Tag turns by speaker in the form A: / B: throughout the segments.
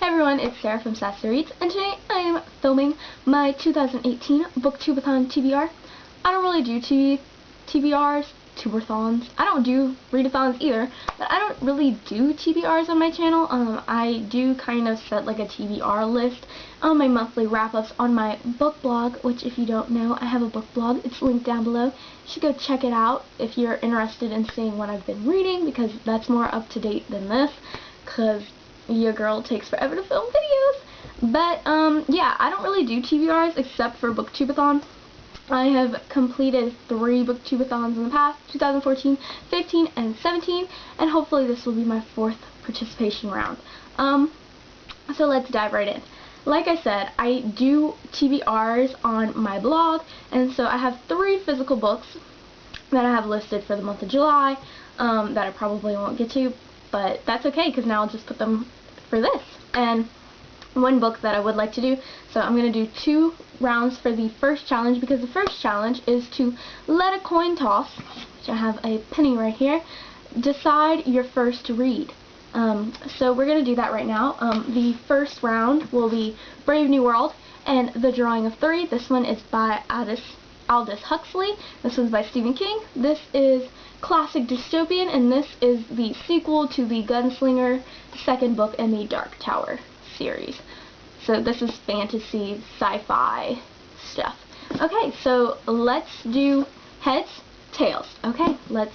A: Hey everyone, it's Sarah from Sassy Reads, and today I am filming my 2018 BOOKTUBEATHON TBR. I don't really do TBRs, tuberthons. I don't do readathons either, but I don't really do TBRs on my channel. I do kind of set like a TBR list on my monthly wrap-ups on my book blog, which if you don't know, I have a book blog. It's linked down below. You should go check it out if you're interested in seeing what I've been reading, because that's more up to date than this, because your girl takes forever to film videos. But yeah, I don't really do TBRs except for BOOKTUBEATHON. I have completed 3 BOOKTUBEATHONs in the past, 2014, 15, and 17, and hopefully this will be my 4th participation round. So let's dive right in. Like I said, I do TBRs on my blog, and so I have 3 physical books that I have listed for the month of July that I probably won't get to, but that's okay because now I'll just put them for this. And one book that I would like to do, so I'm going to do 2 rounds for the first challenge, because the first challenge is to let a coin toss, which I have a penny right here, decide your first read. So we're going to do that right now. The first round will be Brave New World and The Drawing of 3. This one is by Aldous Huxley. This one's by Stephen King. This is classic dystopian, and this is the sequel to The Gunslinger, the second book in the Dark Tower series. So this is fantasy, sci-fi stuff. Okay, so let's do heads, tails. Okay, let's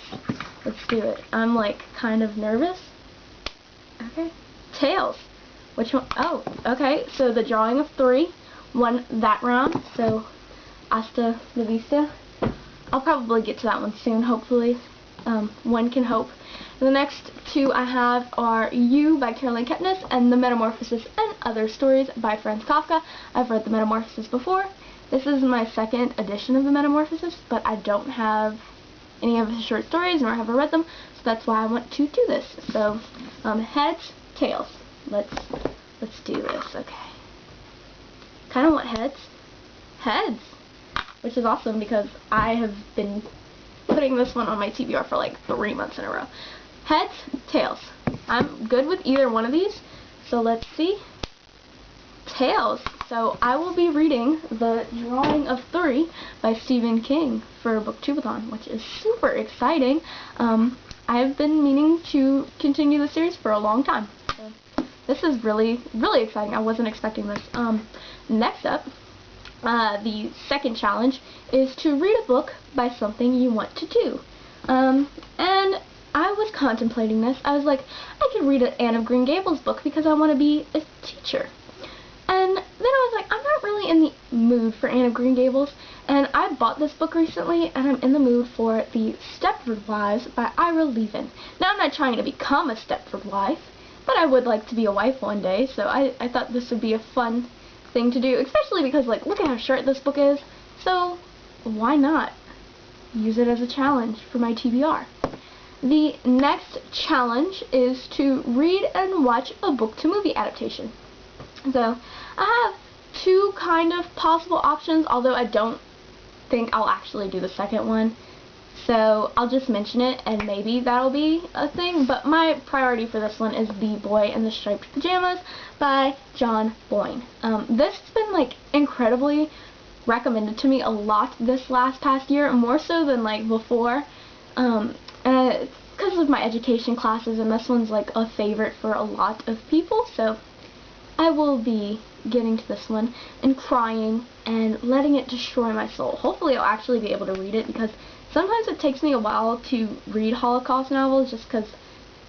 A: do it. I'm like kind of nervous. Okay, tails. Which one? Oh, okay. So The Drawing of 3 won that round. So hasta la vista. I'll probably get to that one soon, hopefully. One can hope. The next 2 I have are You by Caroline Kepnes and The Metamorphosis and Other Stories by Franz Kafka. I've read The Metamorphosis before. This is my 2nd edition of The Metamorphosis, but I don't have any of his short stories, nor have I read them, so that's why I want to do this. So, heads, tails. Let's do this. Okay. Kind of want heads. Heads! Which is awesome because I have been putting this one on my TBR for like 3 months in a row. Heads, tails. I'm good with either one of these, so let's see. Tails. So I will be reading The Drawing of 3 by Stephen King for BOOKTUBEATHON, which is super exciting. I've been meaning to continue the series for a long time. So this is really, really exciting. I wasn't expecting this. Next up, the second challenge is to read a book by something you want to do. And I was contemplating this. I was like, I could read an Anne of Green Gables book because I want to be a teacher. And then I was like, I'm not really in the mood for Anne of Green Gables, and I bought this book recently, and I'm in the mood for The Stepford Wives by Ira Levin. Now, I'm not trying to become a Stepford wife, but I would like to be a wife one day, so I thought this would be a fun thing to do, especially because, like, look at how short this book is, so why not use it as a challenge for my TBR. The next challenge is to read and watch a book-to-movie adaptation. So, I have 2 kind of possible options, although I don't think I'll actually do the second one. So, I'll just mention it, and maybe that'll be a thing, but my priority for this one is The Boy in the Striped Pajamas by John Boyne. This has been, like, incredibly recommended to me a lot this past year, more so than, like, before. And it's because of my education classes, and this one's, like, a favorite for a lot of people, so I will be getting to this one and crying and letting it destroy my soul. Hopefully I'll actually be able to read it, because sometimes it takes me a while to read Holocaust novels just because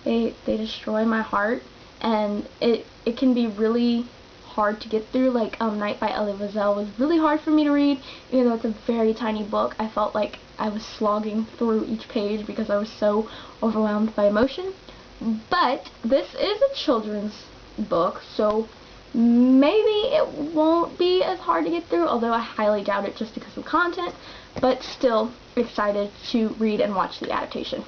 A: they destroy my heart, and it can be really hard to get through. Like Night by Elie Wiesel was really hard for me to read, even though it's a very tiny book. I felt like I was slogging through each page because I was so overwhelmed by emotion. But this is a children's book, so maybe it won't be as hard to get through, although I highly doubt it just because of content, but still excited to read and watch the adaptation.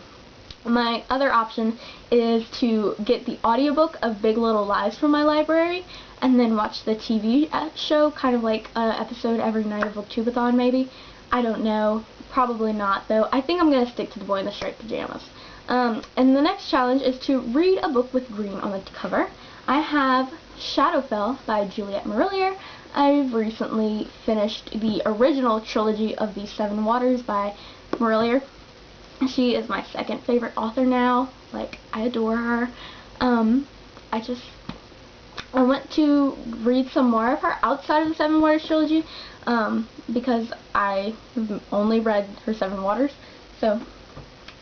A: My other option is to get the audiobook of Big Little Lies from my library and then watch the TV show, kind of like an episode every night of BOOKTUBEATHON maybe. I don't know. Probably not, though. I think I'm going to stick to The Boy in the Striped Pajamas. And the next challenge is to read a book with green on the cover. I have Shadowfell by Juliet Marillier. I've recently finished the original trilogy of the Seven Waters by Marillier. She is my second favorite author now. Like, I adore her. I went to read some more of her outside of the Seven Waters trilogy, because I only read her Seven Waters. So,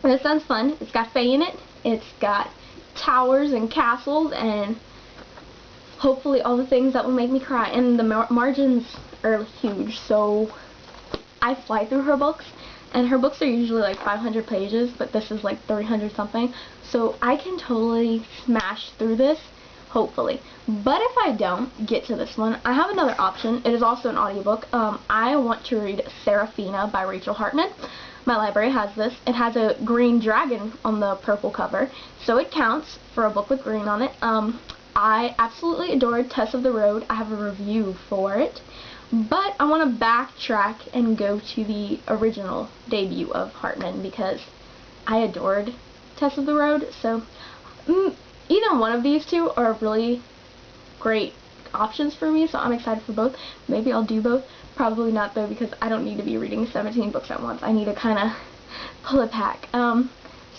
A: this sounds fun. It's got fae in it. It's got towers and castles and hopefully all the things that will make me cry. And the margins are huge, so I fly through her books. And her books are usually like 500 pages, but this is like 300 something. So I can totally smash through this, hopefully. But if I don't get to this one, I have another option. It is also an audiobook. I want to read Seraphina by Rachel Hartman. My library has this. It has a green dragon on the purple cover, so it counts for a book with green on it. I absolutely adored Tess of the Road. I have a review for it. But I want to backtrack and go to the original debut of Hartman because I adored Tess of the Road. So either one of these two are really great options for me, so I'm excited for both. Maybe I'll do both. Probably not, though, because I don't need to be reading 17 books at once. I need to kind of pull it back.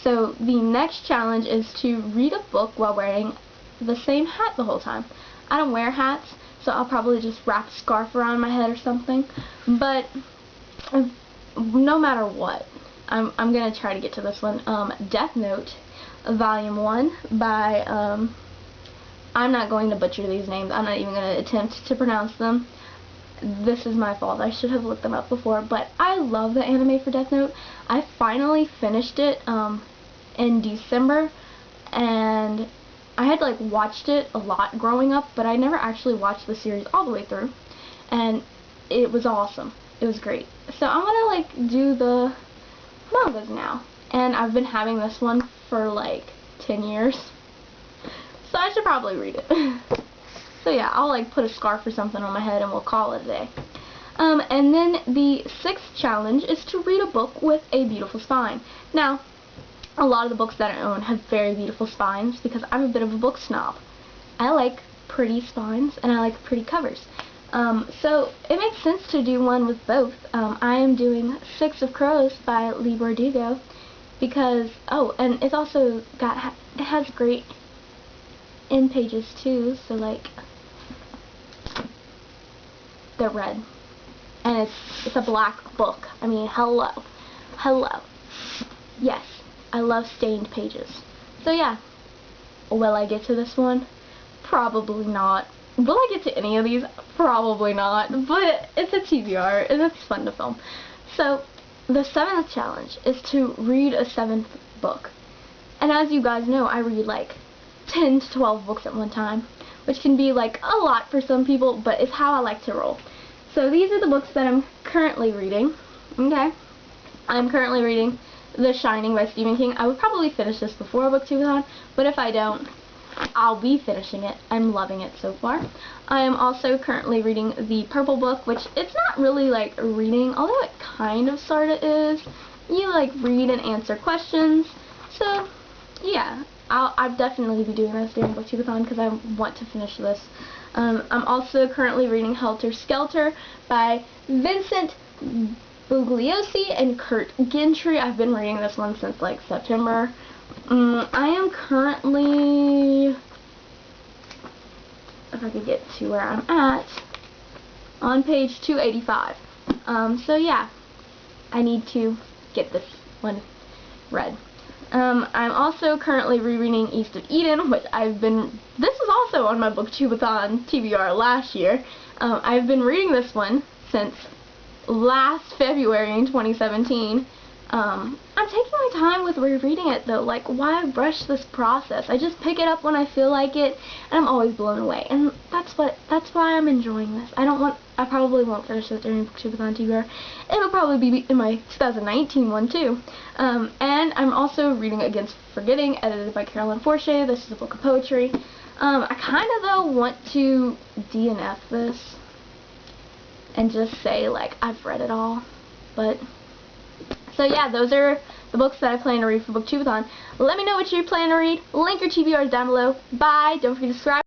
A: So the next challenge is to read a book while wearing the same hat the whole time. I don't wear hats, so I'll probably just wrap a scarf around my head or something. But no matter what, I'm going to try to get to this one. Death Note, Volume 1 by, I'm not going to butcher these names. I'm not even going to attempt to pronounce them. This is my fault. I should have looked them up before. But I love the anime for Death Note. I finally finished it in December, and I had like watched it a lot growing up, but I never actually watched the series all the way through, and it was awesome. It was great. So I'm gonna like do the mangas now, and I've been having this one for like 10 years, so I should probably read it. So yeah, I'll like put a scarf or something on my head and we'll call it a day. And then the 6th challenge is to read a book with a beautiful spine. Now, a lot of the books that I own have very beautiful spines because I'm a bit of a book snob. I like pretty spines and I like pretty covers. So it makes sense to do one with both. I am doing 6 of Crows by Leigh Bardugo because, oh, and it's also got, it has great end pages too, so like, they're red. And it's a black book. I mean, hello. Yes. I love stained pages. So yeah, will I get to this one? Probably not. Will I get to any of these? Probably not. But it's a TBR, and it's fun to film. So, the 7th challenge is to read a 7th book. And as you guys know, I read like 10 to 12 books at one time, which can be like a lot for some people, but it's how I like to roll. So these are the books that I'm currently reading. Okay. I'm currently reading The Shining by Stephen King. I would probably finish this before BOOKTUBEATHON, but if I don't, I'll be finishing it. I'm loving it so far. I am also currently reading The Purple Book, which it's not really like reading, although it kind of sorta is. You like read and answer questions. So yeah, I'll definitely be doing this during BOOKTUBEATHON because I want to finish this. I'm also currently reading Helter Skelter by Vincent Bugliosi and Kurt Gentry. I've been reading this one since like September. I am currently, if I could get to where I'm at, on page 285. So yeah, I need to get this one read. I'm also currently rereading East of Eden, which this was also on my BOOKTUBEATHON TBR last year. I've been reading this one since last February in 2017. I'm taking my time with rereading it though. Like, why rush this process? I just pick it up when I feel like it, and I'm always blown away. And that's why I'm enjoying this. I probably won't finish this during BOOKTUBEATHON TBR. It'll probably be in my 2019 one too. And I'm also reading Against Forgetting, edited by Carolyn Forche. This is a book of poetry. I kind of though want to DNF this and just say like I've read it all, but so yeah, those are the books that I plan to read for BOOKTUBEATHON. Let me know what you plan to read. Link your TBRs down below. Bye. Don't forget to subscribe.